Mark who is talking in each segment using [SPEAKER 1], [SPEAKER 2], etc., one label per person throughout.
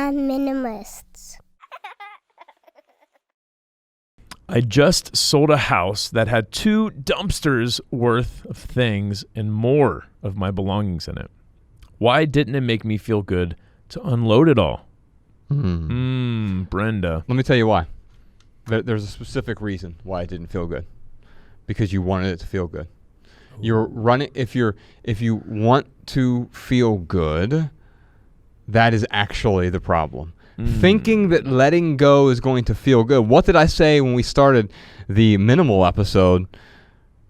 [SPEAKER 1] The Minimalists.
[SPEAKER 2] I just sold a house that had 2 dumpsters worth of things and more of my belongings in it. Why didn't it make me feel good to unload it all? Brenda.
[SPEAKER 3] Let me tell you why. There's a specific reason why it didn't feel good. Because you wanted it to feel good. You're running. If you want to feel good, that is actually the problem. Thinking that letting go is going to feel good. What did I say when we started the minimal episode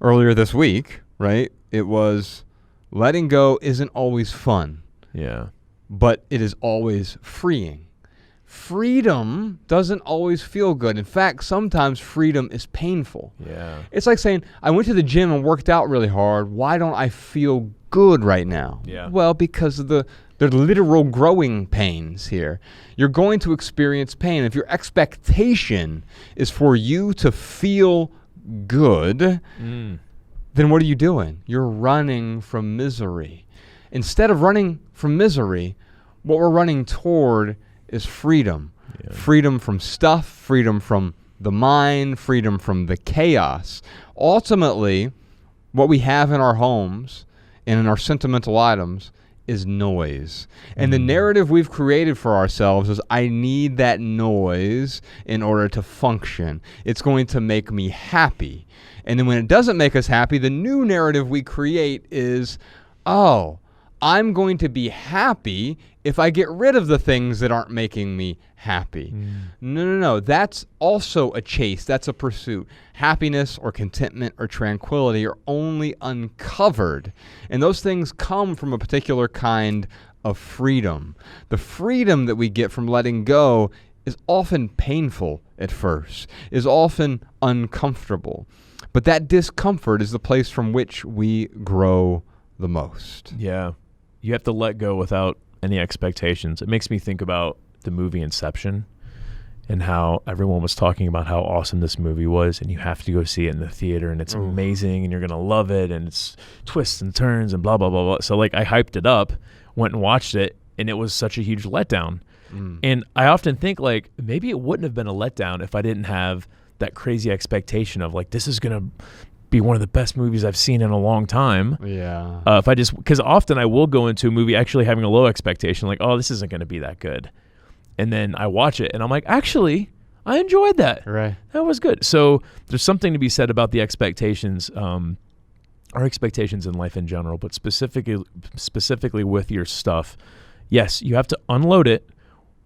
[SPEAKER 3] earlier this week, right? It was letting go isn't always fun.
[SPEAKER 2] Yeah.
[SPEAKER 3] But it is always freeing. Freedom doesn't always feel good. In fact, sometimes freedom is painful.
[SPEAKER 2] Yeah.
[SPEAKER 3] It's like saying, I went to the gym and worked out really hard. Why don't I feel good right now?
[SPEAKER 2] Yeah.
[SPEAKER 3] Well, because of the literal growing pains here. You're going to experience pain. If your expectation is for you to feel good, then what are you doing? You're running from misery. Instead of running from misery, what we're running toward is freedom. Yeah. Freedom from stuff, freedom from the mind, freedom from the chaos. Ultimately, what we have in our homes and in our sentimental items is noise. And the narrative we've created for ourselves is, I need that noise in order to function. It's going to make me happy. And then when it doesn't make us happy, the new narrative we create is, oh, I'm going to be happy if I get rid of the things that aren't making me happy. No. That's also a chase. That's a pursuit. Happiness or contentment or tranquility are only uncovered. And those things come from a particular kind of freedom. The freedom that we get from letting go is often painful at first, is often uncomfortable. But that discomfort is the place from which we grow the most.
[SPEAKER 2] Yeah. You have to let go without any expectations. It makes me think about the movie Inception and how everyone was talking about how awesome this movie was, and you have to go see it in the theater, and it's amazing, and you're going to love it, and it's twists and turns and blah, blah, blah, blah. So like I hyped it up, went and watched it, and it was such a huge letdown. And I often think like maybe it wouldn't have been a letdown if I didn't have that crazy expectation of like, this is going to be one of the best movies I've seen in a long time.
[SPEAKER 3] Yeah.
[SPEAKER 2] Because often I will go into a movie actually having a low expectation, like, oh, this isn't going to be that good. And then I watch it and I'm like, actually, I enjoyed that.
[SPEAKER 3] Right.
[SPEAKER 2] That was good. So there's something to be said about the expectations, our expectations in life in general, but specifically with your stuff. Yes, you have to unload it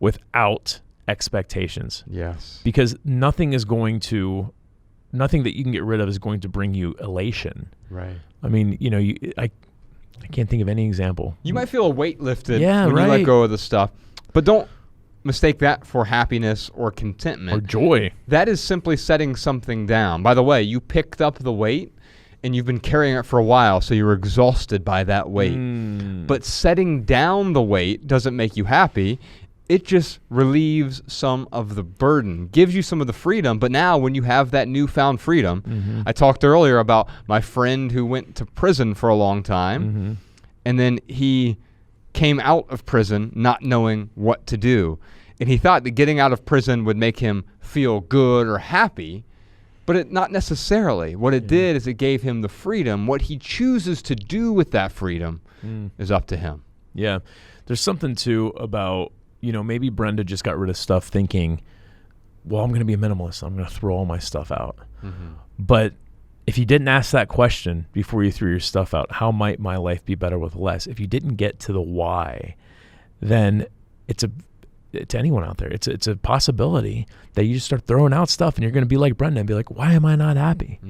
[SPEAKER 2] without expectations.
[SPEAKER 3] Yes.
[SPEAKER 2] Because nothing that you can get rid of is going to bring you elation.
[SPEAKER 3] Right.
[SPEAKER 2] I mean, I can't think of any example.
[SPEAKER 3] You might feel a weight lifted
[SPEAKER 2] when
[SPEAKER 3] you let go of the stuff, but don't mistake that for happiness or contentment.
[SPEAKER 2] Or joy.
[SPEAKER 3] That is simply setting something down. By the way, you picked up the weight and you've been carrying it for a while, so you're exhausted by that weight. But setting down the weight doesn't make you happy. It just relieves some of the burden, gives you some of the freedom. But now when you have that newfound freedom, I talked earlier about my friend who went to prison for a long time, and then he came out of prison not knowing what to do. And he thought that getting out of prison would make him feel good or happy, but not necessarily. What it did is it gave him the freedom. What he chooses to do with that freedom is up to him.
[SPEAKER 2] Yeah. There's something too about, maybe Brenda just got rid of stuff thinking, well, I'm going to be a minimalist. I'm going to throw all my stuff out. But if you didn't ask that question before you threw your stuff out, how might my life be better with less? If you didn't get to the why, then to anyone out there, it's a possibility that you just start throwing out stuff and you're going to be like Brenda and be like, why am I not happy?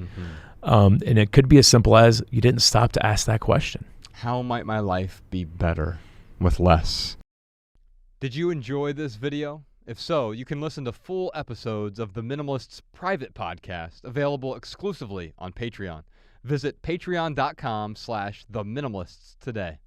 [SPEAKER 2] And it could be as simple as you didn't stop to ask that question.
[SPEAKER 3] How might my life be better with less? Did you enjoy this video? If so, you can listen to full episodes of the Minimalists private podcast available exclusively on Patreon. Visit patreon.com/theminimalists today.